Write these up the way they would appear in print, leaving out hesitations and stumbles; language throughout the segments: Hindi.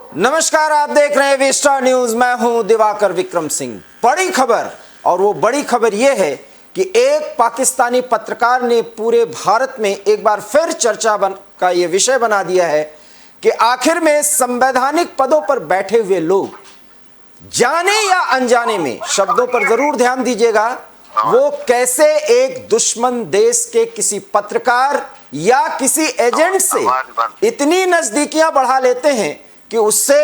नमस्कार, आप देख रहे हैं विस्टा न्यूज। मैं हूं दिवाकर विक्रम सिंह। बड़ी खबर, और वो बड़ी खबर ये है कि एक पाकिस्तानी पत्रकार ने पूरे भारत में एक बार फिर चर्चा का ये विषय बना दिया है कि आखिर में संवैधानिक पदों पर बैठे हुए लोग जाने या अनजाने में, शब्दों पर जरूर ध्यान दीजिएगा, वो कैसे एक दुश्मन देश के किसी पत्रकार या किसी एजेंट से इतनी नजदीकियां बढ़ा लेते हैं कि उससे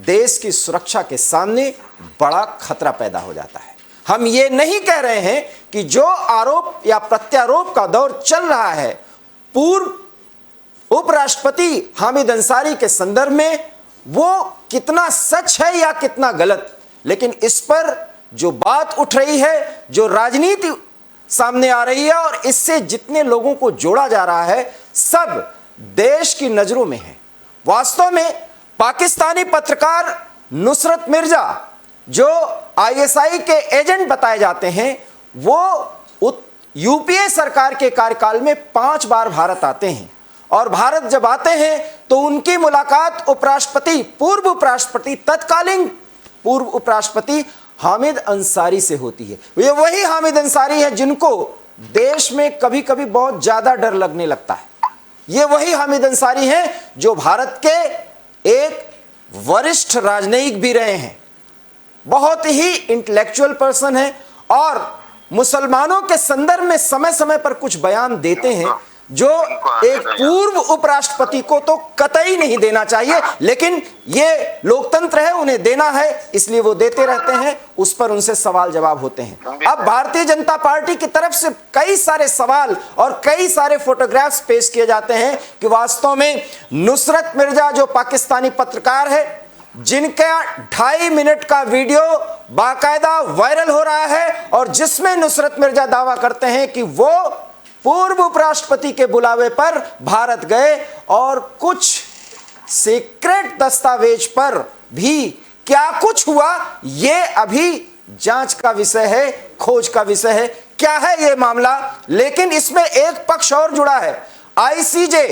देश की सुरक्षा के सामने बड़ा खतरा पैदा हो जाता है। हम ये नहीं कह रहे हैं कि जो आरोप या प्रत्यारोप का दौर चल रहा है पूर्व उपराष्ट्रपति हामिद अंसारी के संदर्भ में, वो कितना सच है या कितना गलत, लेकिन इस पर जो बात उठ रही है, जो राजनीति सामने आ रही है और इससे जितने लोगों को जोड़ा जा रहा है, सब देश की नजरों में है। वास्तव में पाकिस्तानी पत्रकार नुसरत मिर्जा, जो आईएसआई के एजेंट बताए जाते हैं, वो यूपीए सरकार के कार्यकाल में 5 बार भारत आते हैं और भारत जब आते हैं तो उनकी मुलाकात पूर्व उपराष्ट्रपति, तत्कालीन पूर्व उपराष्ट्रपति हामिद अंसारी से होती है। ये वही हामिद अंसारी है जिनको देश में कभी कभी बहुत ज्यादा डर लगने लगता है। ये वही हामिद अंसारी हैं जो भारत के एक वरिष्ठ राजनयिक भी रहे हैं, बहुत ही इंटेलेक्चुअल पर्सन है और मुसलमानों के संदर्भ में समय समय पर कुछ बयान देते हैं जो एक पूर्व उपराष्ट्रपति को तो कतई नहीं देना चाहिए, लेकिन ये लोकतंत्र है, उन्हें देना है, इसलिए वो देते रहते हैं, उस पर उनसे सवाल जवाब होते हैं। अब भारतीय जनता पार्टी की तरफ से कई सारे सवाल और कई सारे फोटोग्राफ्स पेश किए जाते हैं कि वास्तव में नुसरत मिर्जा जो पाकिस्तानी पत्रकार है, जिनका 2.5 मिनट का वीडियो बाकायदा वायरल हो रहा है और जिसमें नुसरत मिर्जा दावा करते हैं कि वो पूर्व उपराष्ट्रपति के बुलावे पर भारत गए और कुछ सीक्रेट दस्तावेज पर भी क्या कुछ हुआ, ये अभी जांच का विषय है, खोज का विषय है। क्या है ये मामला, लेकिन इसमें एक पक्ष और जुड़ा है। ICJ,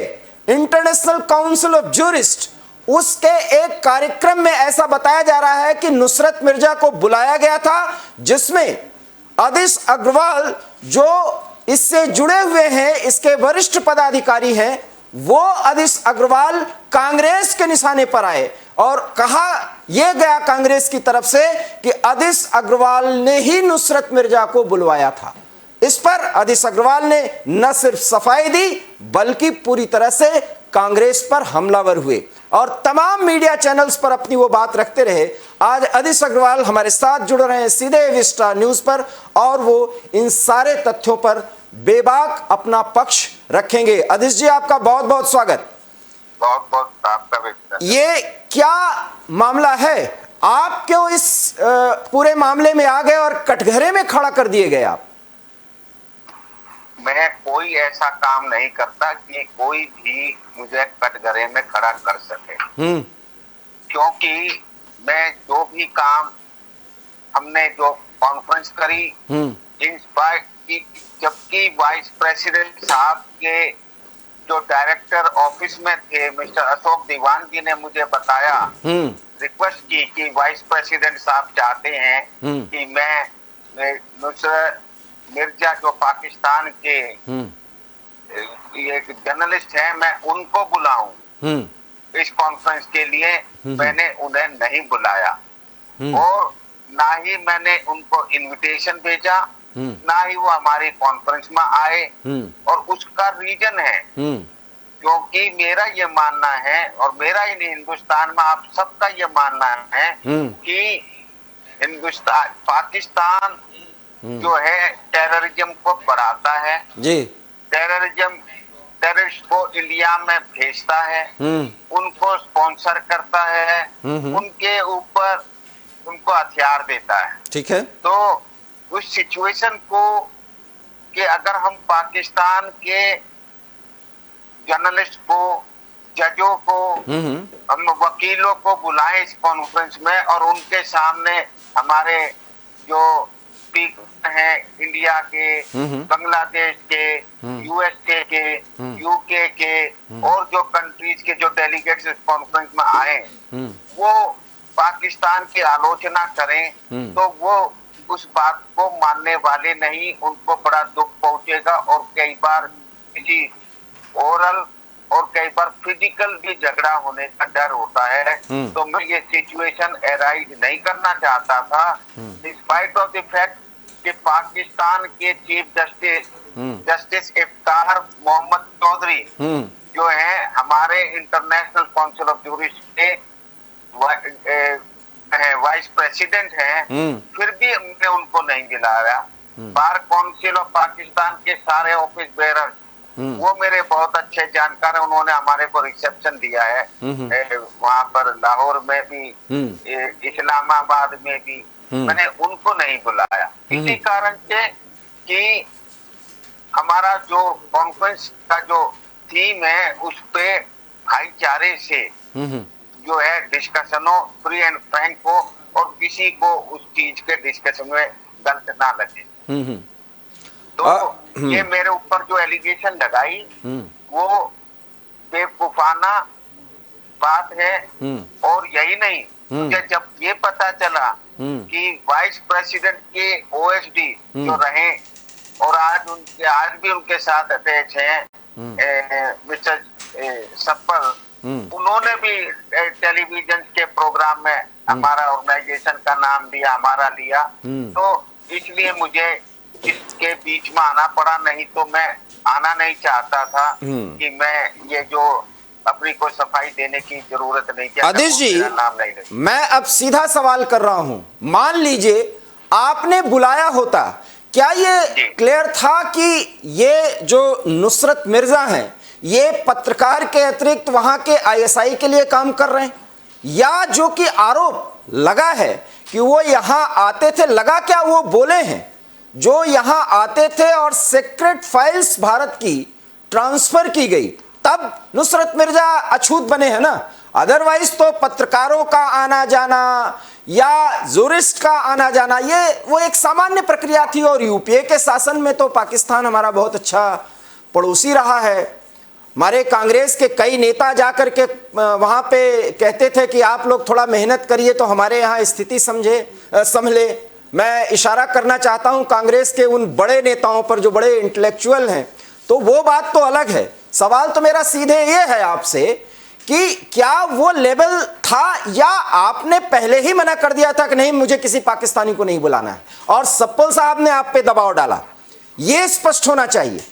international council of jurist, उसके एक कार्यक्रम में ऐसा बताया जा रहा है कि नुसरत मिर्जा को बुलाया गया था, जिसमें आदिश अग्रवाल जो इससे जुड़े हुए हैं, इसके वरिष्ठ पदाधिकारी हैं, वो आदिश अग्रवाल कांग्रेस के निशाने पर आए और कहा यह गया कांग्रेस की तरफ से कि आदिश अग्रवाल ने ही नुसरत मिर्जा को बुलवाया था। इस पर आदिश अग्रवाल ने न सिर्फ सफाई दी बल्कि पूरी तरह से कांग्रेस पर हमलावर हुए और तमाम मीडिया चैनल्स पर अपनी वो बात रखते रहे। आज आदिश अग्रवाल हमारे साथ जुड़ रहे हैं सीधे विस्टा न्यूज पर और वो इन सारे तथ्यों पर बेबाक अपना पक्ष रखेंगे। आदिश जी, आपका बहुत बहुत स्वागत। बहुत बहुत आपका। ये क्या मामला है, आप क्यों इस पूरे मामले में आ गए और कटघरे में खड़ा कर दिए गए आप? मैं कोई ऐसा काम नहीं करता कि कोई भी मुझे कटघरे में खड़ा कर सके, क्योंकि मैं जो भी काम हमने जो कॉन्फ्रेंस करी, इंस्पायर की, जबकि वाइस प्रेसिडेंट साहब के जो डायरेक्टर ऑफिस में थे मिस्टर अशोक दीवान जी ने मुझे बताया, रिक्वेस्ट की कि वाइस प्रेसिडेंट साहब चाहते हैं कि मैं नुसरत मिर्जा जो पाकिस्तान के एक जर्नलिस्ट है, मैं उनको बुलाऊं इस कॉन्फ्रेंस के लिए। मैंने उन्हें नहीं बुलाया और ना ही मैंने उनको इनविटेशन भेजा, ना ही वो हमारी कॉन्फ्रेंस में आए। और उसका रीजन है क्योंकि मेरा ये मानना है और मेरा इन हिंदुस्तान में आप सबका ये मानना है कि पाकिस्तान जो है टेररिज्म को बढ़ाता है जी, टेररिस्ट को इंडिया में भेजता है, उनको स्पॉन्सर करता है, उनके ऊपर उनको हथियार देता है। ठीक है, तो उस सिचुएशन को कि अगर हम पाकिस्तान के जर्नलिस्ट को, जजों को, हम वकीलों को बुलाएं इस कॉन्फ्रेंस में और उनके सामने हमारे जो स्पीकर हैं इंडिया के, बांग्लादेश के, यूएसए के, यूके के और जो कंट्रीज के जो डेलीगेट्स इस कॉन्फ्रेंस में आए, वो पाकिस्तान की आलोचना करें तो वो उस बात को मानने वाले नहीं, उनको बड़ा दुख पहुंचेगा और कई बार किसी ओरल और कई बार फिजिकल भी झगड़ा होने का डर होता है। तो मैं ये सिचुएशन एराइज नहीं करना चाहता था, डिस्पाइट ऑफ द फैक्ट कि पाकिस्तान के चीफ जस्टिस इफ्तार मोहम्मद चौधरी जो है हमारे इंटरनेशनल काउंसिल ऑफ जूरिस्ट के वाइस प्रेसिडेंट हैं, फिर भी हमने उनको नहीं दिलाया। बार काउंसिल ऑफ पाकिस्तान के सारे ऑफिस बेरर वो मेरे बहुत अच्छे जानकार हैं, उन्होंने हमारे को रिसेप्शन दिया है वहां पर लाहौर में भी, इस्लामाबाद में भी, मैंने उनको नहीं बुलाया इसी कारण से कि हमारा जो कॉन्फ्रेंस का जो थीम है उस पे भाईचारे से जो है डिस्कशन हो, फ्री एंड फ्रैंक हो और किसी को उस चीज के डिस्कशन में गलत ना लगे। तो ये मेरे ऊपर जो एलिगेशन लगाई वो बेवकूफाना बात है। और यही नहीं, मुझे जब ये पता चला कि वाइस प्रेसिडेंट के ओएसडी जो रहे और आज भी उनके साथ अटैच हैं मिस्टर सप्पल, उन्होंने भी टेलीविजन के प्रोग्राम में हमारा ऑर्गेनाइजेशन का नाम लिया, हमारा लिया, तो इसलिए मुझे इसके बीच में आना पड़ा, नहीं तो मैं आना नहीं चाहता था कि मैं ये जो अपनी को सफाई देने की जरूरत नहीं थी। आदेश जी, नाम नहीं ले। मैं अब सीधा सवाल कर रहा हूं, मान लीजिए आपने बुलाया होता, क्या ये क्लियर था कि ये जो नुसरत मिर्जा हैं ये पत्रकार के अतिरिक्त वहां के आईएसआई के लिए काम कर रहे हैं, या जो कि आरोप लगा है कि वो यहां आते थे, लगा क्या वो बोले हैं, जो यहां आते थे और सीक्रेट फाइल्स भारत की ट्रांसफर की गई, तब नुसरत मिर्जा अछूत बने हैं ना। अदरवाइज तो पत्रकारों का आना जाना या जूरिस्ट का आना जाना ये वो एक सामान्य प्रक्रिया थी। और यूपीए के शासन में तो पाकिस्तान हमारा बहुत अच्छा पड़ोसी रहा है। हमारे कांग्रेस के कई नेता जाकर के वहाँ पे कहते थे कि आप लोग थोड़ा मेहनत करिए तो हमारे यहाँ स्थिति संभले। मैं इशारा करना चाहता हूँ कांग्रेस के उन बड़े नेताओं पर जो बड़े इंटेलेक्चुअल हैं, तो वो बात तो अलग है। सवाल तो मेरा सीधे ये है आपसे कि क्या वो लेवल था या आपने पहले ही मना कर दिया था कि नहीं मुझे किसी पाकिस्तानी को नहीं बुलाना है और सप्पल साहब ने आप पे दबाव डाला, ये स्पष्ट होना चाहिए।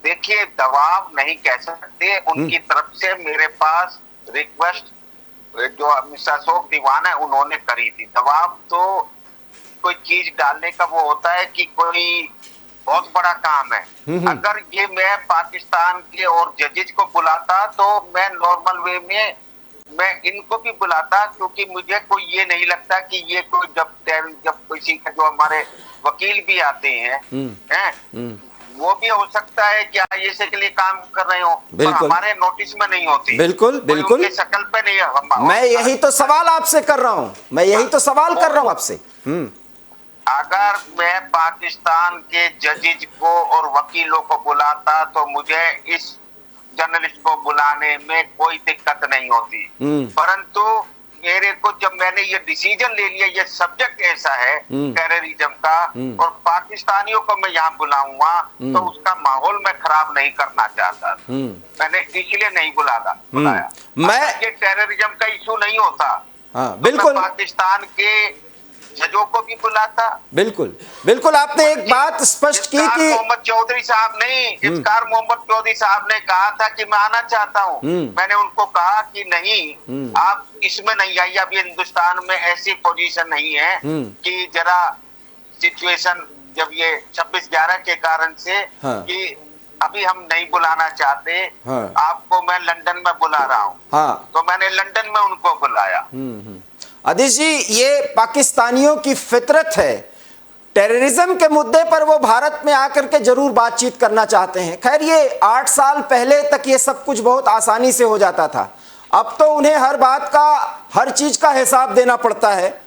देखिए, दबाव नहीं कह सकते, उनकी तरफ से मेरे पास रिक्वेस्ट जो मिस्टर अशोक दीवान है उन्होंने करी थी। दबाव तो कोई चीज डालने का वो होता है कि कोई बहुत बड़ा काम है। अगर ये मैं पाकिस्तान के और जजेज को बुलाता तो मैं नॉर्मल वे में मैं इनको भी बुलाता, क्योंकि मुझे कोई ये नहीं लगता कि ये कोई जब किसी का जो हमारे वकील भी आते हैं वो भी हो सकता है कि आईएसए के लिए काम कर रहे हो, तो हमारे नोटिस में नहीं होती। बिल्कुल बिल्कुल, शक्ल पे नहीं। मैं यही तो सवाल आपसे कर रहा हूँ, मैं यही तो सवाल कर रहा हूँ आपसे। अगर मैं पाकिस्तान के जजेज को और वकीलों को बुलाता तो मुझे इस जर्नलिस्ट को बुलाने में कोई दिक्कत नहीं होती, परंतु मेरे को जब मैंने ये डिसीजन ले लिया, ये सब्जेक्ट ऐसा है टेररिज्म का और पाकिस्तानियों को मैं यहाँ बुलाऊंगा तो उसका माहौल मैं खराब नहीं करना चाहता, मैंने इसलिए नहीं बुलाया। मैं ये टेररिज्म का इशू नहीं होता, बिल्कुल पाकिस्तान के जजों को भी बुलाता। बिल्कुल बिल्कुल, आपने एक बात स्पष्ट की कि मोहम्मद चौधरी साहब नहीं, इफ्तार मोहम्मद चौधरी साहब ने कहा था कि मैं आना चाहता हूँ, मैंने उनको कहा कि नहीं आप इसमें नहीं आइए, अभी हिंदुस्तान में ऐसी पोजीशन नहीं है कि जरा सिचुएशन जब ये 26/11 के कारण से कि अभी हम नहीं बुलाना चाहते, आपको मैं लंदन में बुला रहा हूँ, तो मैंने लंदन में उनको बुलाया। आदिश जी, ये पाकिस्तानियों की फितरत है, टेररिज्म के मुद्दे पर वो भारत में आकर के जरूर बातचीत करना चाहते हैं। खैर ये 8 साल पहले तक ये सब कुछ बहुत आसानी से हो जाता था, अब तो उन्हें हर बात का हर चीज का हिसाब देना पड़ता है,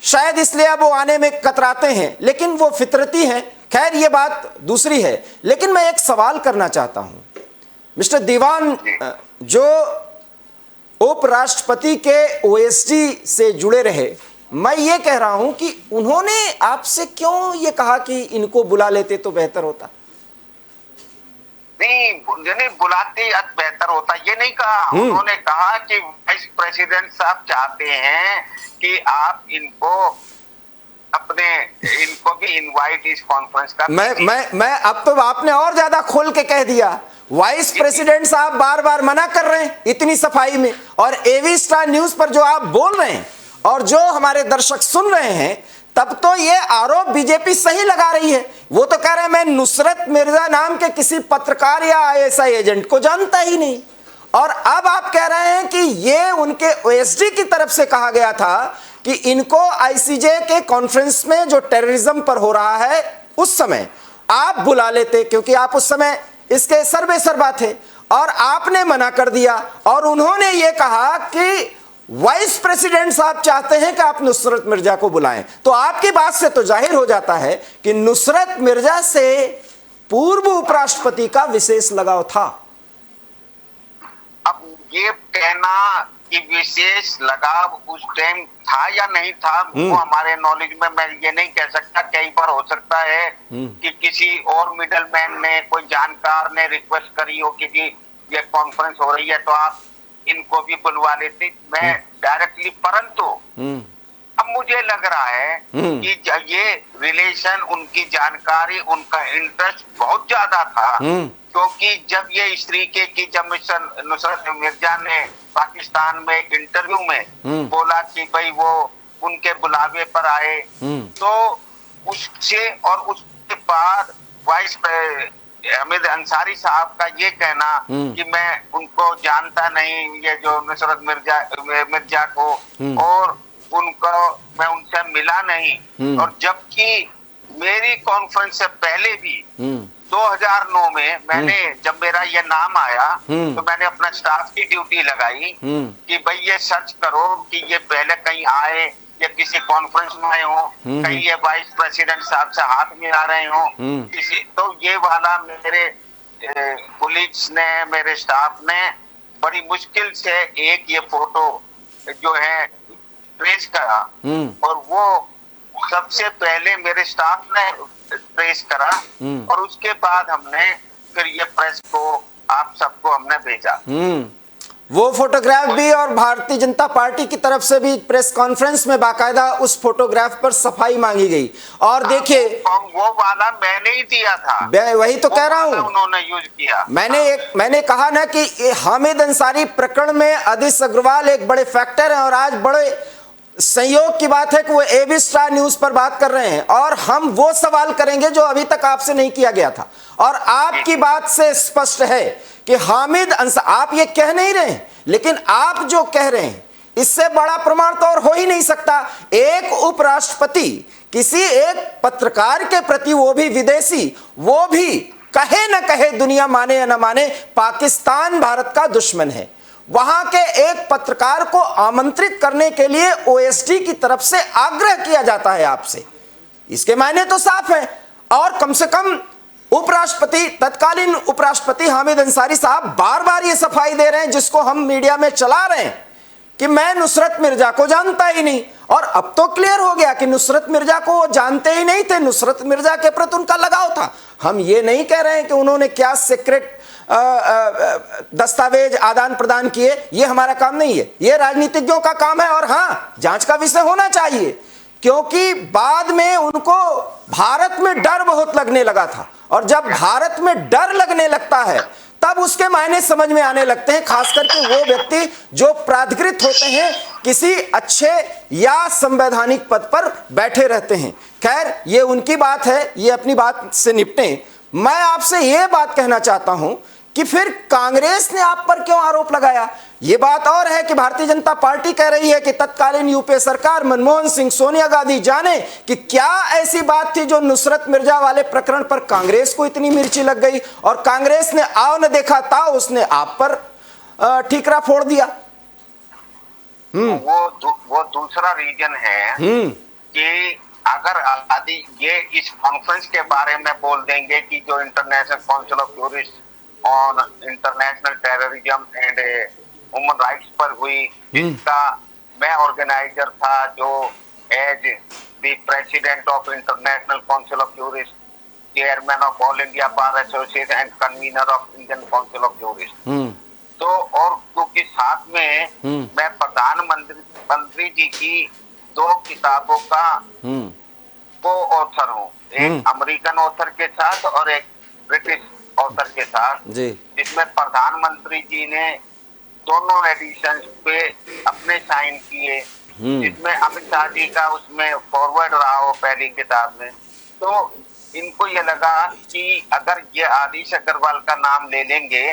शायद इसलिए अब वो आने में कतराते हैं, लेकिन वो फितरती हैं। खैर ये बात दूसरी है, लेकिन मैं एक सवाल करना चाहता हूं मिस्टर दीवान, जो उपराष्ट्रपति के ओएसडी से जुड़े रहे, मैं ये कह रहा हूं कि उन्होंने आपसे क्यों ये कहा कि इनको बुला लेते तो बेहतर होता? नहीं बुलाते बेहतर होता ये नहीं कहा। उन्होंने कहा कि वाइस प्रेसिडेंट साहब चाहते हैं कि आप इनको भी इनवाइट इस कॉन्फ्रेंस का। मैं अब तो आपने और ज्यादा खोल के कह दिया। वाइस प्रेसिडेंट साहब बार बार मना कर रहे हैं इतनी सफाई में, और एवी स्टार न्यूज पर जो आप बोल रहे हैं और जो हमारे दर्शक सुन रहे हैं, तब तो ये आरोप बीजेपी सही लगा रही है। वो तो कह रहे हैं मैं नुसरत मिर्जा नाम के किसी पत्रकार या आईएसआई एजेंट को जानता ही नहीं, और अब आप कह रहे हैं कि ये उनके ओएसडी की तरफ से कहा गया था कि इनको आईसीजे के कॉन्फ्रेंस में जो टेररिज्म पर हो रहा है उस समय आप बुला लेते, क्योंकि आप उस समय इसके सर्वेसर्वा थे, और आपने मना कर दिया। और उन्होंने ये कहा कि वाइस प्रेसिडेंट साहब चाहते हैं कि आप नुसरत मिर्जा को बुलाएं। तो आपकी बात से तो जाहिर हो जाता है कि नुसरत मिर्जा से पूर्व उपराष्ट्रपति का विशेष लगाव था। अब ये कहना कि विशेष लगाव उस टाइम था या नहीं था, वो हमारे नॉलेज में मैं ये नहीं कह सकता। कई बार हो सकता है कि किसी और मिडलमैन ने, कोई जानकार ने रिक्वेस्ट करी हो कि जी ये कॉन्फ्रेंस हो रही है तो आप इनको भी बुलवा लेते, मैं डायरेक्टली। परंतु अब मुझे लग रहा है कि ये रिलेशन, उनकी जानकारी, उनका इंटरेस्ट बहुत ज्यादा था, क्योंकि जब ये इस तरीके की, जब मिस्टर नुसरत मिर्जा ने पाकिस्तान में एक इंटरव्यू में बोला कि भाई वो उनके बुलावे पर आए, तो उससे और उसके बाद वाइस हामिद अंसारी साहब का ये कहना कि मैं उनको जानता नहीं, ये जो नुसरत मिर्जा को, और उनको मैं उनसे मिला नहीं। और जबकि मेरी कॉन्फ्रेंस से पहले भी 2009 में मैंने, जब मेरा ये नाम आया तो मैंने अपना स्टाफ की ड्यूटी लगाई कि भाई ये सर्च करो कि ये पहले कहीं आए या किसी कॉन्फ्रेंस में आए हो, कहीं ये वाइस प्रेसिडेंट साहब से हाथ मिला रहे हो किसी। तो ये वाला मेरे कोलिग्स ने, मेरे स्टाफ ने बड़ी मुश्किल से एक ये फोटो जो है ट्रेस करा, और वो सबसे पहले मेरे स्टाफ ने ट्रेस करा, और उसके बाद हमने फिर ये प्रेस को, आप सबको हमने भेजा। वो फोटोग्राफ भी, और भारतीय जनता पार्टी की तरफ से भी प्रेस कॉन्फ्रेंस में बाकायदा उस फोटोग्राफ पर सफाई मांगी गई। और देखिए वो वाला मैंने ही दिया था, वही तो कह रहा हूं, उन्होंने यूज किया। मैंने कहा ना कि हामिद अंसारी प्रकरण में आदिश अग्रवाल एक बड़े फैक्टर हैं, और आज बड़े संयोग की बात है कि वो एबी स्टार न्यूज पर बात कर रहे हैं, और हम वो सवाल करेंगे जो अभी तक आपसे नहीं किया गया था। और आपकी बात से स्पष्ट है कि हामिद अंसारी, आप ये कह नहीं रहे हैं, लेकिन आप जो कह रहे हैं इससे बड़ा प्रमाण तो और हो ही नहीं सकता। एक उपराष्ट्रपति किसी एक पत्रकार के प्रति, वो भी विदेशी, वो भी कहे न कहे, दुनिया माने या न माने, पाकिस्तान भारत का दुश्मन है, वहां के एक पत्रकार को आमंत्रित करने के लिए ओएसडी की तरफ से आग्रह किया जाता है आपसे, इसके मायने तो साफ है। और कम से कम उपराष्ट्रपति, तत्कालीन उपराष्ट्रपति हामिद अंसारी साहब बार बार ये सफाई दे रहे हैं, जिसको हम मीडिया में चला रहे हैं, कि मैं नुसरत मिर्जा को जानता ही नहीं। और अब तो क्लियर हो गया कि नुसरत मिर्जा को वो जानते ही नहीं थे, नुसरत मिर्जा के प्रति उनका लगाव था। हम ये नहीं कह रहे हैं कि उन्होंने क्या सीक्रेट दस्तावेज आदान प्रदान किए, ये हमारा काम नहीं है, ये राजनीतिज्ञों का काम है। और हाँ, जांच का विषय होना चाहिए, क्योंकि बाद में उनको भारत में डर बहुत लगने लगा था, और जब भारत में डर लगने लगता है तब उसके मायने समझ में आने लगते हैं, खास करके वो व्यक्ति जो प्राधिकृत होते हैं, किसी अच्छे या संवैधानिक पद पर बैठे रहते हैं। खैर, ये उनकी बात है, ये अपनी बात से निपटें। मैं आपसे ये बात कहना चाहता हूं कि फिर कांग्रेस ने आप पर क्यों आरोप लगाया। ये बात और है कि भारतीय जनता पार्टी कह रही है कि तत्कालीन यूपीए सरकार, मनमोहन सिंह, सोनिया गांधी जाने कि क्या ऐसी बात थी जो नुसरत मिर्जा वाले प्रकरण पर कांग्रेस को इतनी मिर्ची लग गई, और कांग्रेस ने आओ न देखा था, उसने आप पर ठीकरा फोड़ दिया। वो दूसरा रीजन है कि अगर आदि ये इस कॉन्फ्रेंस के बारे में बोल देंगे कि जो international council of jurist on international terrorism and human rights पर हुई, जिसका मैं ऑर्गेनाइजर था, जो as the president of international council of jurist, chairman of all India bar association and convenor of Indian council of jurist. तो और क्योंकि साथ में मैं प्रधानमंत्री जी की 2 किताबों का को ऑथर हूँ, एक अमेरिकन ऑथर के साथ और एक ब्रिटिश ऑथर के साथ, जिसमें प्रधानमंत्री जी ने दोनों एडिशन पे अपने साइन किए, जिसमें अमित शाह जी का उसमें फॉरवर्ड रहा हो पहली किताब में। तो इनको ये लगा कि अगर ये आदिश अग्रवाल का नाम ले लेंगे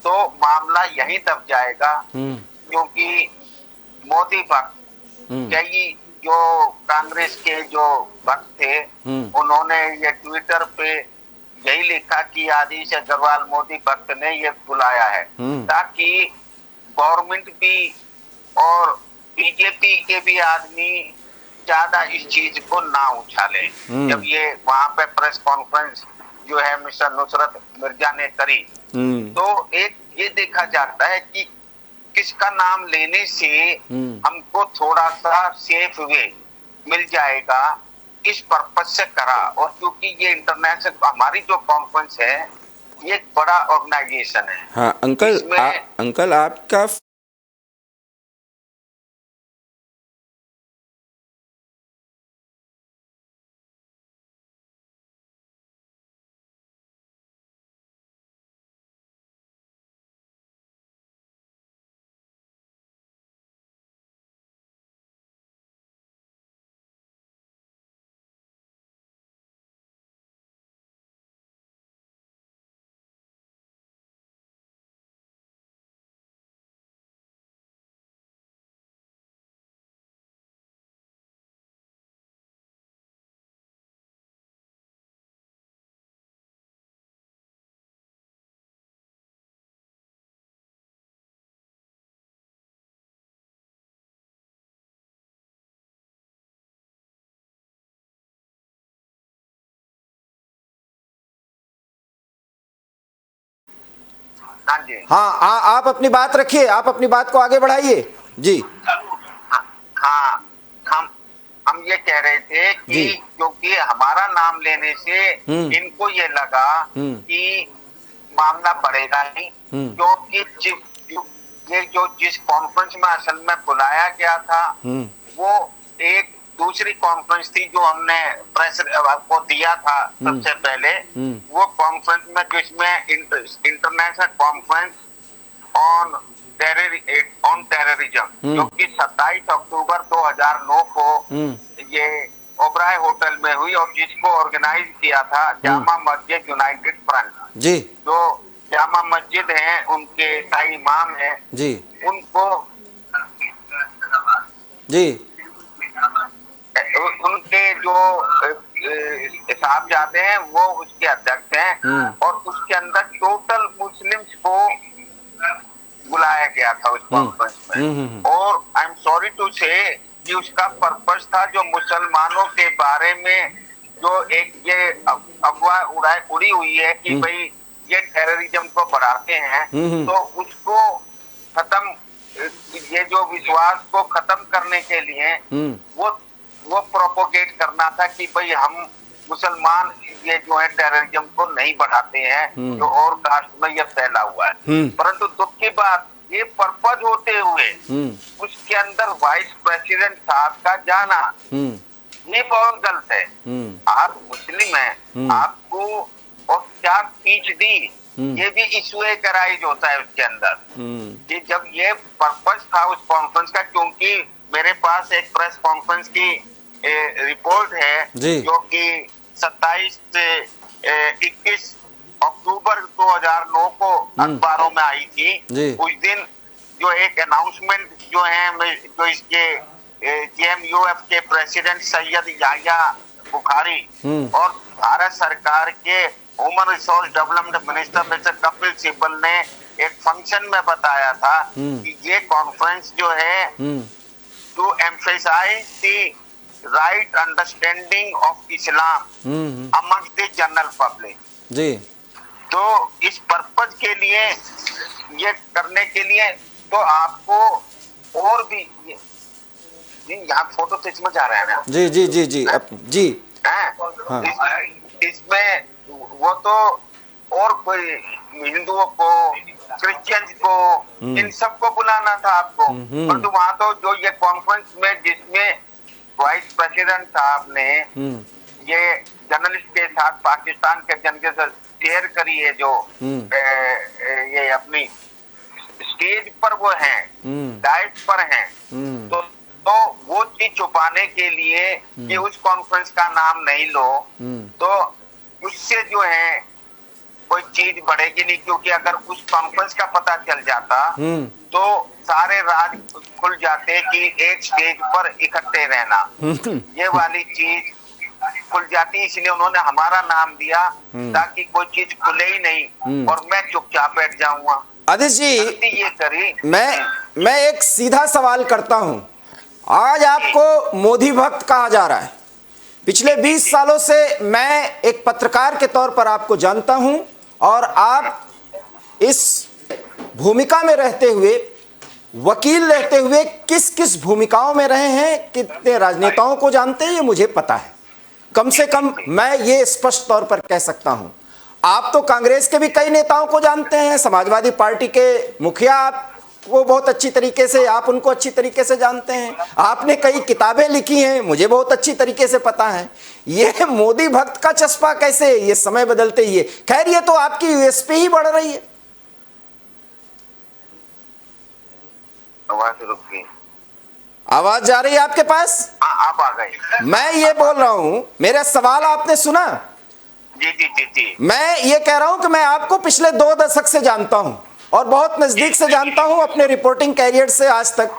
तो मामला यहीं दब जाएगा, क्योंकि मोदी भक्त कई जो कांग्रेस के जो भक्त थे उन्होंने ये ट्विटर पे यही लिखा कि आदिश अग्रवाल मोदी भक्त ने ये बुलाया है, ताकि गवर्नमेंट भी और बीजेपी के भी आदमी ज्यादा इस चीज को ना उछाले। जब ये वहां पे प्रेस कॉन्फ्रेंस जो है मिस्टर नुसरत मिर्जा ने करी, तो एक ये देखा जाता है कि किसका नाम लेने से हमको थोड़ा सा सेफ वे मिल जाएगा, इस पर्पज से करा। और क्योंकि ये इंटरनेशनल हमारी जो कॉन्फ्रेंस है ये एक बड़ा ऑर्गेनाइजेशन है। हाँ अंकल आपका हाँ आप अपनी बात रखिए, आप अपनी बात को आगे बढ़ाइए जी। हाँ हम ये कह रहे थे कि क्योंकि हमारा नाम लेने से इनको ये लगा कि मामला बढ़ेगा नहीं, क्योंकि ये जो जिस कॉन्फ्रेंस में असल में बुलाया गया था वो एक दूसरी कॉन्फ्रेंस थी जो हमने प्रेस को दिया था सबसे पहले। वो कॉन्फ्रेंस में जिसमें इंटरनेशनल कॉन्फ्रेंस ऑन टेररिज्म जो कि 27 अक्टूबर 2009 को ये ओबराय होटल में हुई, और जिसको ऑर्गेनाइज किया था जामा मस्जिद यूनाइटेड फ्रंट जी, जो जामा मस्जिद है उनके शाही इमाम है जी, उनको जी उनके जो साहबजादे हैं वो उसके अध्यक्ष हैं, और उसके अंदर टोटल मुस्लिम्स को बुलाया गया था उस कॉन्फ्रेंस में। और आई एम सॉरी टू से कि उसका पर्पस था जो मुसलमानों के बारे में जो एक ये अफवाह उड़ी हुई है कि भाई ये टेररिज्म को बढ़ाते हैं, तो उसको खत्म, ये जो विश्वास को खत्म करने के लिए वो प्रोपोगेट करना था कि भाई हम मुसलमान ये जो है टेररिज्म को नहीं बढ़ाते हैं, जो और कास्ट में ये फैला हुआ है। परंतु दुख की बात ये पर्पज होते हुए उसके अंदर वाइस प्रेसिडेंट साहब का जाना ये बहुत गलत है। आप मुस्लिम हैं, आपको और क्या स्पीच दी ये भी इशू कराइज होता है उसके अंदर। कि जब ये पर्पज था उस कॉन्फ्रेंस का, क्योंकि मेरे पास एक प्रेस कॉन्फ्रेंस की रिपोर्ट है जो कि 27 से 21 अक्टूबर 2009 को अखबारों में आई थी। उस दिन जो एक अनाउंसमेंट जो है जो इसके जेएमयूएफ के प्रेसिडेंट सैयद याह्या बुखारी और भारत सरकार के human resource development minister mister Kapil Sibal ने एक फंक्शन में बताया था कि ये कॉन्फ्रेंस जो है to emphasize the right understanding of Islam amongst the general public जी। तो इस पर्पज के लिए ये करने के लिए तो आपको और भी यहाँ फोटो तो इसमें जा रहा है ना। जी जी जी जी जी हाँ। इसमें वो तो और कोई हिंदुओं को, क्रिश्चियंस को, इन सबको बुलाना था आपको, परंतु वहां तो जो ये कॉन्फ्रेंस में जिसमें वाइस प्रेसिडेंट साहब ने ये जर्नलिस्ट के साथ पाकिस्तान के जन के साथ शेयर करी है, जो ये अपनी स्टेज पर वो हैं, डाइट पर हैं, तो वो चीज छुपाने के लिए कि उस कॉन्फ्रेंस का नाम नहीं लो, तो उससे जो है कोई चीज बढ़ेगी नहीं, क्योंकि अगर उस कॉन्फ्रेंस का पता चल जाता तो सारे राज खुल जाते कि एक स्टेज पर इकट्ठे रहना, ये वाली चीज खुल जाती। इसलिए उन्होंने हमारा नाम दिया ताकि कोई चीज खुले ही नहीं और मैं चुपचाप बैठ जाऊंगा। आदिश जी, ये करी। मैं एक सीधा सवाल करता हूं। आज आपको मोदी भक्त कहा जा रहा है। पिछले 20 सालों से मैं एक पत्रकार के तौर पर आपको जानता हूं और आप इस भूमिका में रहते हुए, वकील रहते हुए किस किस भूमिकाओं में रहे हैं, कितने राजनेताओं को जानते हैं, ये मुझे पता है। कम से कम मैं ये स्पष्ट तौर पर कह सकता हूं। आप तो कांग्रेस के भी कई नेताओं को जानते हैं, समाजवादी पार्टी के मुखिया आपको बहुत अच्छी तरीके से, आप उनको अच्छी तरीके से जानते हैं। आपने कई किताबें लिखी हैं, मुझे बहुत अच्छी तरीके से पता है। ये मोदी भक्त का चस्पा कैसे, ये समय बदलते ही है। खैर, ये तो आपकी यूएसपी ही बढ़ रही है। आवाज रुक गई। आवाज जा रही है आपके पास? आप आ गए। मैं ये बोल रहा हूं, मेरा सवाल आपने सुना? जी जी जी जी। मैं ये कह रहा हूं कि मैं आपको पिछले 2 दशक से जानता हूं और बहुत नजदीक से जानता हूं, अपने रिपोर्टिंग कैरियर से आज तक।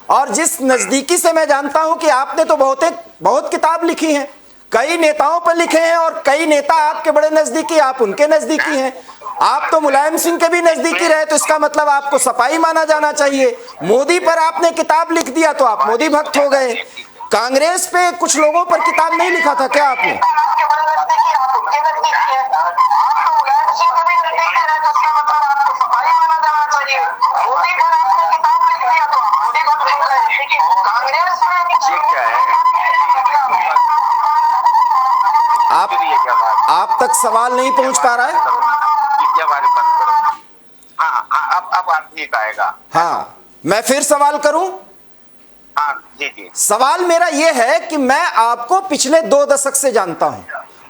और जिस नजदीकी से मैं जानता हूं कि आपने तो बहुत किताब लिखी है, कई नेताओं पर लिखे हैं और कई नेता आपके बड़े नजदीकी, आप उनके नजदीकी हैं। आप तो मुलायम सिंह के भी नजदीकी रहे, तो इसका मतलब आपको सपाई माना जाना चाहिए। मोदी पर आपने किताब लिख दिया तो आप मोदी भक्त हो गए। कांग्रेस पे कुछ लोगों पर किताब नहीं लिखा था क्या आपने? आप तक सवाल नहीं पहुंच पा रहा है। अब ठीक आएगा। हाँ, मैं फिर सवाल करूं? हाँ जी जी। सवाल मेरा यह है कि मैं आपको पिछले 2 दशक से जानता हूं।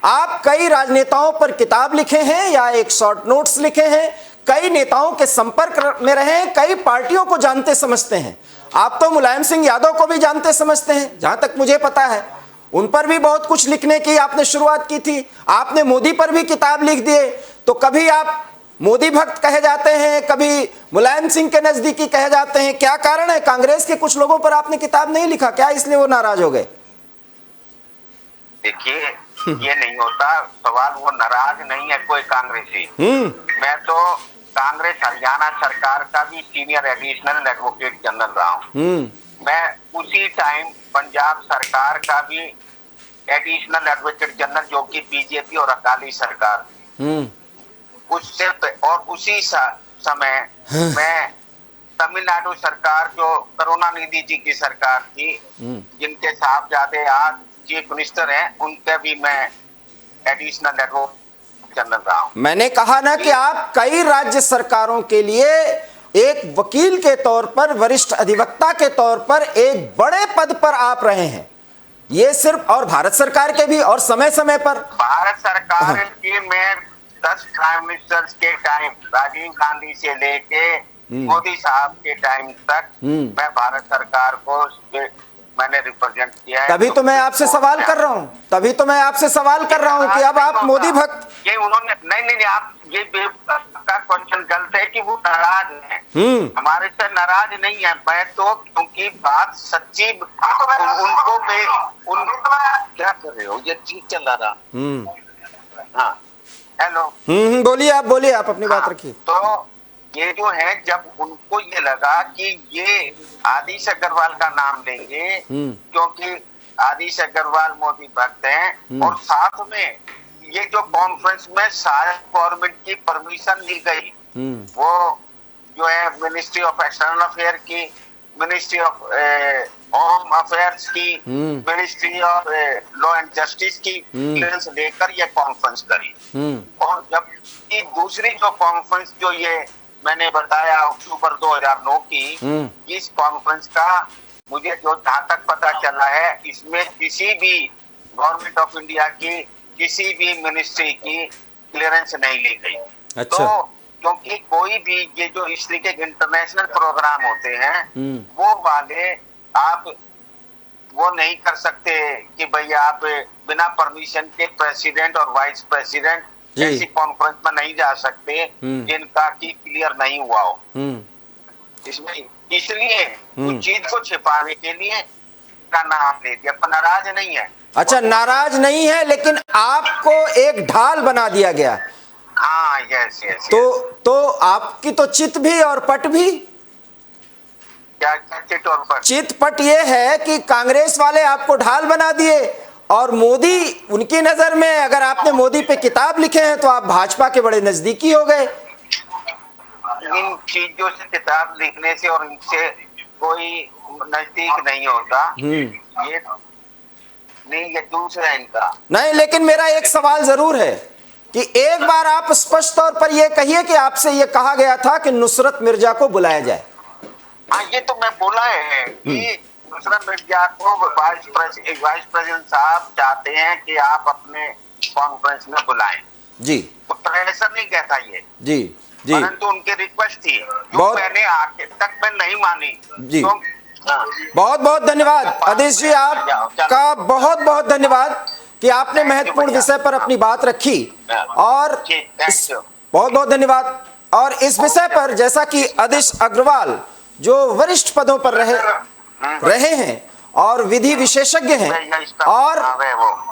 आप कई राजनेताओं पर किताब लिखे हैं या एक शॉर्ट नोट्स लिखे हैं, कई नेताओं के संपर्क में रहे हैं, कई पार्टियों को जानते समझते हैं। आप तो मुलायम सिंह यादव को भी जानते समझते हैं, जहां तक मुझे पता है। उन पर भी बहुत कुछ लिखने की आपने शुरुआत की थी। आपने मोदी पर भी किताब लिख दिए। तो कभी आप मोदी भक्त कहे जाते हैं, कभी मुलायम सिंह के नजदीकी कहे जाते हैं। क्या कारण है? कांग्रेस के कुछ लोगों पर आपने किताब नहीं लिखा क्या, इसलिए वो नाराज हो गए? देखिए, ये नहीं होता सवाल, वो नाराज नहीं है कोई कांग्रेसी। मैं तो कांग्रेस हरियाणा सरकार का भी सीनियर एडिशनल एडवोकेट जनरल रहा हूँ। मैं उसी टाइम पंजाब सरकार का भी एडिशनल एडवोकेट जनरल, जो कि बीजेपी और अकाली सरकार, उससे और उसी समय मैं तमिलनाडु सरकार, जो करुणानिधि जी की सरकार थी, जिनके साहबजादे आज चीफ मिनिस्टर हैं, उनके भी मैं एडिशनल एडवोकेट जनरल रहा हूं। मैंने कहा ना कि आप कई राज्य सरकारों के लिए एक वकील के तौर पर, वरिष्ठ अधिवक्ता के तौर पर एक बड़े पद पर आप रहे हैं। ये सिर्फ, और भारत सरकार के भी, और समय समय पर भारत सरकार की मैं 10 प्राइम मिनिस्टर्स के टाइम, राजीव गांधी से लेके मोदी साहब के टाइम तक मैं भारत सरकार को मैंने रिप्रेजेंट किया है। तभी तो मैं आपसे सवाल कर रहा हूँ, तभी तो मैं आपसे सवाल कर रहा हूँ कि अब आप मोदी भक्त। ये उन्होंने नहीं, आप ये का क्वेश्चन गलत है कि वो नाराज है। हमारे से नाराज नहीं है। मैं तो, क्योंकि बात सच्ची, उनको क्या कर रहे हो, ये चीज चल रहा। हाँ, हेलो। बोलिए, आप बोलिए, आप अपनी बात रखिए। तो ये जो है, जब उनको ये लगा कि ये आदिश अग्रवाल का नाम लेंगे, क्योंकि आदिश अग्रवाल मोदी भक्त हैं, और साथ में ये जो कॉन्फ्रेंस में सारे गवर्नमेंट की परमिशन ली गई, वो जो है मिनिस्ट्री ऑफ एक्सटर्नल अफेयर की, मिनिस्ट्री ऑफ होम अफेयर्स की, ministry of law and justice की क्लियरेंस लेकर ये कॉन्फ्रेंस करी। और जबकि दूसरी जो कॉन्फ्रेंस जो ये मैंने बताया अक्टूबर 2009 की, इस कॉन्फ्रेंस का मुझे जो जहां तक पता चला है, इसमें किसी भी गवर्नमेंट ऑफ इंडिया की किसी भी मिनिस्ट्री की क्लियरेंस नहीं ली गई। अच्छा। तो क्योंकि कोई भी ये जो इस तरीके के इंटरनेशनल प्रोग्राम होते हैं, वो वाले आप वो नहीं कर सकते कि भाई आप बिना परमिशन के प्रेसिडेंट और वाइस प्रेसिडेंट ऐसी कॉन्फ्रेंस में नहीं जा सकते जिनका की क्लियर नहीं हुआ हो। इसमें इसलिए उस चीज को छिपाने के लिए का नाम ले दिया, पर नाराज नहीं है। अच्छा, नाराज नहीं है, लेकिन आपको एक ढाल बना दिया गया। हाँ, यस यस। तो आपकी तो चित भी और पट भी। क्या चिट और पट? चित पट ये है कि कांग्रेस वाले आपको ढाल बना दिए, और मोदी, उनकी नजर में अगर आपने मोदी पे किताब लिखे हैं तो आप भाजपा के बड़े नजदीकी हो गए। इन चीजों से किताब लिखने से और इनसे कोई नजदीक नहीं होता। ये नहीं, ये दूसरा इनका नहीं, लेकिन मेरा एक सवाल जरूर है कि एक बार आप स्पष्ट तौर पर यह कहिए कि आपसे यह कहा गया था कि नुसरत मिर्जा को बुलाया जाए। हाँ, ये तो मैं बोला है कि नुसरत मिर्जा को वाइस प्रेसिडेंट साहब चाहते हैं कि आप अपने कॉन्फ्रेंस में बुलाएं। जी। तो प्रेशर नहीं कहता ये। जी जी। परंतु उनकी रिक्वेस्ट थी जो बहुत, मैंने आखिर तक मैं नहीं मानी। जी। तो, बहुत बहुत धन्यवाद आदेश जी, आपका बहुत बहुत धन्यवाद कि आपने महत्वपूर्ण विषय पर अपनी बात रखी, और बहुत बहुत धन्यवाद। और इस विषय पर जैसा कि आदेश अग्रवाल जो वरिष्ठ पदों पर रहे हैं और विधि विशेषज्ञ हैं, और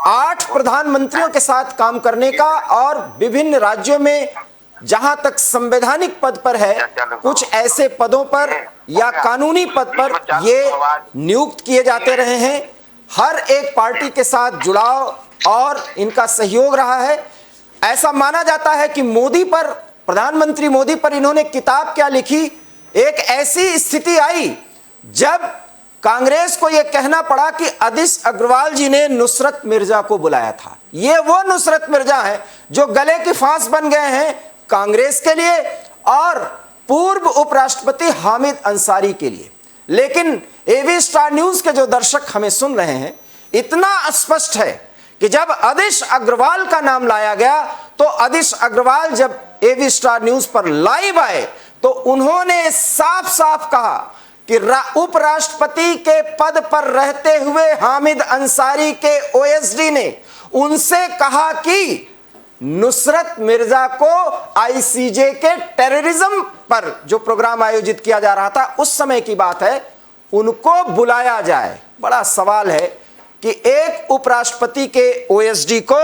8 प्रधानमंत्रियों के साथ काम करने का, और विभिन्न राज्यों में जहां तक संवैधानिक पद पर है, कुछ ऐसे पदों पर या कानूनी पद पर ये नियुक्त किए जाते रहे हैं। हर एक पार्टी के साथ जुड़ाव और इनका सहयोग रहा है। ऐसा माना जाता है कि मोदी पर, प्रधानमंत्री मोदी पर इन्होंने किताब क्या लिखी, एक ऐसी स्थिति आई जब कांग्रेस को यह कहना पड़ा कि आदेश अग्रवाल जी ने नुसरत मिर्जा को बुलाया था। ये वो नुसरत मिर्जा है जो गले की फांस बन गए हैं कांग्रेस के लिए और पूर्व उपराष्ट्रपति हामिद अंसारी के लिए। लेकिन एवी स्टार न्यूज के जो दर्शक हमें सुन रहे हैं, इतना स्पष्ट है कि जब आदेश अग्रवाल का नाम लाया गया तो आदेश अग्रवाल जब एवी स्टार न्यूज पर लाइव आए तो उन्होंने साफ साफ कहा कि उपराष्ट्रपति के पद पर रहते हुए हामिद अंसारी के ओएसडी ने उनसे कहा कि नुसरत मिर्जा को आईसीजे के टेररिज्म पर जो प्रोग्राम आयोजित किया जा रहा था, उस समय की बात है, उनको बुलाया जाए। बड़ा सवाल है कि एक उपराष्ट्रपति के ओएसडी को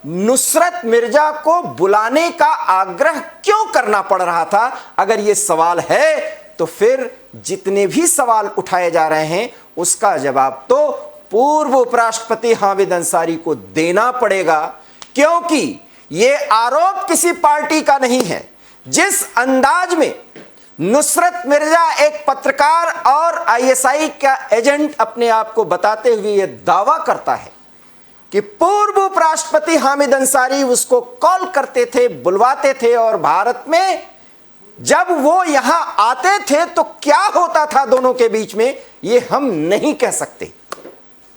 नुसरत मिर्जा को बुलाने का आग्रह क्यों करना पड़ रहा था। अगर यह सवाल है तो फिर जितने भी सवाल उठाए जा रहे हैं उसका जवाब तो पूर्व उपराष्ट्रपति हामिद अंसारी को देना पड़ेगा, क्योंकि यह आरोप किसी पार्टी का नहीं है। जिस अंदाज में नुसरत मिर्जा एक पत्रकार और आईएसआई का एजेंट अपने आप को बताते हुए यह दावा करता है कि पूर्व उपराष्ट्रपति हामिद अंसारी उसको कॉल करते थे, बुलवाते थे, और भारत में जब वो यहां आते थे तो क्या होता था दोनों के बीच में, ये हम नहीं कह सकते।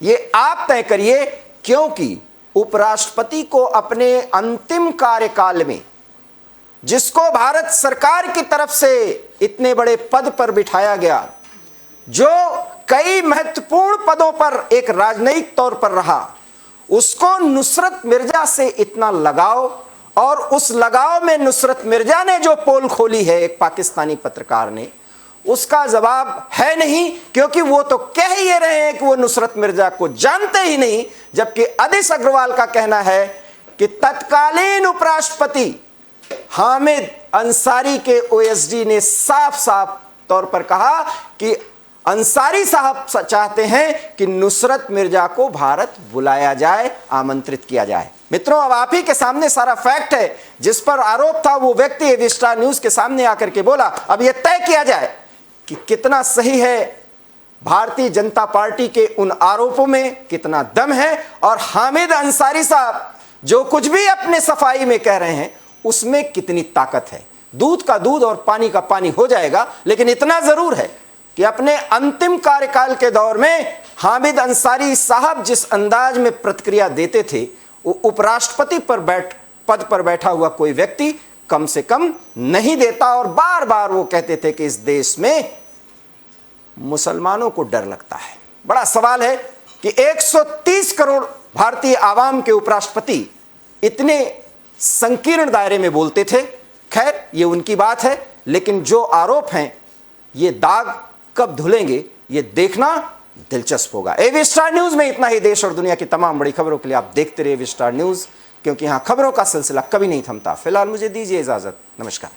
ये आप तय करिए, क्योंकि उपराष्ट्रपति को अपने अंतिम कार्यकाल में जिसको भारत सरकार की तरफ से इतने बड़े पद पर बिठाया गया, जो कई महत्वपूर्ण पदों पर एक राजनयिक तौर पर रहा, उसको नुसरत मिर्जा से इतना लगाव, और उस लगाव में नुसरत मिर्जा ने जो पोल खोली है एक पाकिस्तानी पत्रकार ने, उसका जवाब है नहीं, क्योंकि वो तो कह ही रहे हैं कि वो नुसरत मिर्जा को जानते ही नहीं। जबकि आदेश अग्रवाल का कहना है कि तत्कालीन उपराष्ट्रपति हामिद अंसारी के ओएसडी ने साफ साफ तौर पर कहा कि अंसारी साहब चाहते हैं कि नुसरत मिर्जा को भारत बुलाया जाए, आमंत्रित किया जाए। मित्रों, अब आप ही के सामने सारा फैक्ट है। जिस पर आरोप था वो व्यक्ति एबी स्टार न्यूज के सामने आकर के बोला। अब यह तय किया जाए कि कितना सही है भारतीय जनता पार्टी के उन आरोपों में, कितना दम है, और हामिद अंसारी साहब जो कुछ भी अपने सफाई में कह रहे हैं उसमें कितनी ताकत है। दूध का दूध और पानी का पानी हो जाएगा, लेकिन इतना जरूर है कि अपने अंतिम कार्यकाल के दौर में हामिद अंसारी साहब जिस अंदाज में प्रतिक्रिया देते थे, वो उपराष्ट्रपति पद पर बैठा हुआ कोई व्यक्ति कम से कम नहीं देता। और बार बार वो कहते थे कि इस देश में मुसलमानों को डर लगता है। बड़ा सवाल है कि 130 करोड़ भारतीय आवाम के उपराष्ट्रपति इतने संकीर्ण दायरे में बोलते थे। खैर, ये उनकी बात है, लेकिन जो आरोप हैं ये दाग कब धुलेंगे ये देखना दिलचस्प होगा। एबी स्टार न्यूज में इतना ही। देश और दुनिया की तमाम बड़ी खबरों के लिए आप देखते रहिए एबी स्टार न्यूज, क्योंकि यहां खबरों का सिलसिला कभी नहीं थमता। फिलहाल मुझे दीजिए इजाजत। नमस्कार।